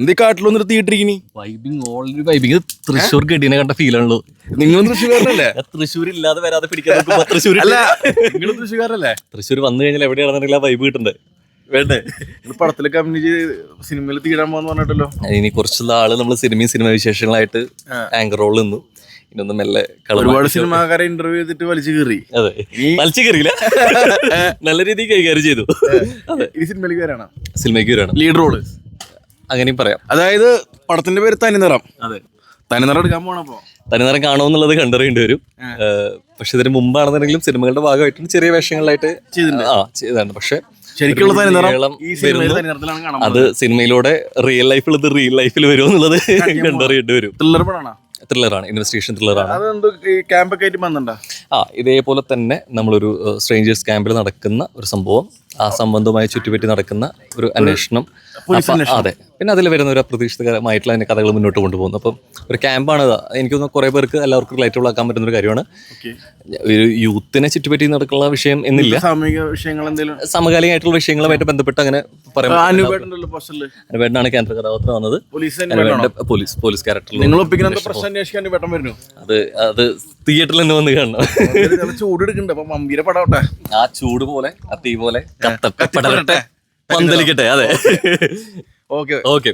എന്തീ കാട്ടിലൊന്നും നിർത്തിയിട്ടിരിക്കണി? Vibing already vibing Thrissur ഗഡിനെ കണ്ട ഫീലാണല്ലോ. നിങ്ങൾ തൃശ്ശൂർക്കാരനല്ലേ? തൃശ്ശൂർ ഇല്ലാതെ വരാതെ പിടിക്കാൻ തൃശ്ശൂർ അല്ല, നിങ്ങൾ തൃശ്ശൂർക്കാരല്ലേ? തൃശ്ശൂർ വന്നു കഴിഞ്ഞാൽ എവിടെയാണെന്നുണ്ടെങ്കിൽ ആ വൈബ് കിട്ടണ്ടേ വേണ്ടേ? പടത്തിലൊക്കെ അഭിനയിച്ച് സിനിമയിൽ തീരാൻ പോകാന്ന് പറഞ്ഞിട്ടല്ലോ. ഇനി കുറച്ചുള്ള ആള് നമ്മള് സിനിമ വിശേഷങ്ങളായിട്ട് ആങ്കർ റോൾ നിന്നു. ഇനൊന്നും മെല്ലെ ഒരുപാട് സിനിമാക്കാരെ ഇന്റർവ്യൂ ചെയ്തിട്ട് വലിച്ചു കയറി. അതെ, വലിച്ചു കയറിയില്ല, നല്ല രീതിയിൽ കൈകാര്യം ചെയ്തു. ഈ സിനിമയിലേക്ക് വരാണ്, സിനിമയ്ക്ക് വരാണ് ലീഡ് റോള്, അങ്ങനെയും പറയാം. അതായത് പടത്തിന്റെ പേര് തനിനിറം. അതെ, തനിനിറം എടുക്കാൻ പോണപ്പോ തനിനിറം കാണുമെന്നുള്ളത് കണ്ടറിയേണ്ടി വരും. പക്ഷെ ഇതിന് മുമ്പാണെന്നുണ്ടെങ്കിലും സിനിമകളുടെ ഭാഗമായിട്ട് ചെറിയ വേഷങ്ങളിലായിട്ട് ചെയ്തിട്ടുണ്ട്. പക്ഷെ ശരിക്കുള്ള തനിനിറം ഈ സിനിമയിൽ തനിനിറത്തിലാണ് കാണാൻ. അത് സിനിമയിലൂടെ റിയൽ ലൈഫിൽ ഇത് റിയൽ ലൈഫിൽ വരുമോ എന്നുള്ളത് കണ്ടറിയേണ്ടി വരും. ത്രില്ലർ പടമാണ്, ത്രില്ലറാണ്, ഇൻവെസ്റ്റിഗേഷൻ ത്രില്ലറാണ്. അതെന്തോ ക്യാമ്പൊക്കെ ആയിട്ട് വന്നിട്ടുണ്ടോ? ഇതേപോലെ തന്നെ നമ്മളൊരു സ്ട്രേഞ്ചേഴ്സ് ക്യാമ്പിൽ നടക്കുന്ന ഒരു സംഭവം, ആ സംബന്ധവുമായി ചുറ്റുപറ്റി നടക്കുന്ന ഒരു അന്വേഷണം. അതെ, പിന്നെ അതിൽ വരുന്ന ഒരു അപ്രതീക്ഷിതമായിട്ടുള്ള അതിന്റെ കഥകൾ മുന്നോട്ട് കൊണ്ടുപോകുന്നു. അപ്പം ഒരു ക്യാമ്പാണ്. എനിക്ക് തോന്നുന്നു കുറെ പേർക്ക് എല്ലാവർക്കും റിലേറ്റബിൾ ആക്കാൻ പറ്റുന്ന ഒരു കാര്യമാണ്. ഒരു യൂത്തിനെ ചുറ്റുപറ്റി നടക്കുന്ന വിഷയം എന്നില്ല, സാമൂഹിക വിഷയങ്ങൾ എന്തെങ്കിലും സമകാലികമായിട്ടുള്ള വിഷയങ്ങളുമായിട്ട് ബന്ധപ്പെട്ട് അങ്ങനെ പറയുമ്പോൾ അനുവേട്ടനാണ് കേന്ദ്ര കഥാപാത്രം വന്നത്. പോലീസ് ക്യാരക്ടറിൽ അത് തിയേറ്ററിൽ തന്നെ വന്ന് കാണണം. ചൂട് എടുക്കണ്ടേ? അപ്പൊ മമ്പീര പടാവട്ടെ, ആ ചൂട് പോലെ ആ തീ പോലെ പന്തലിക്കട്ടെ. അതെ, ഓക്കെ.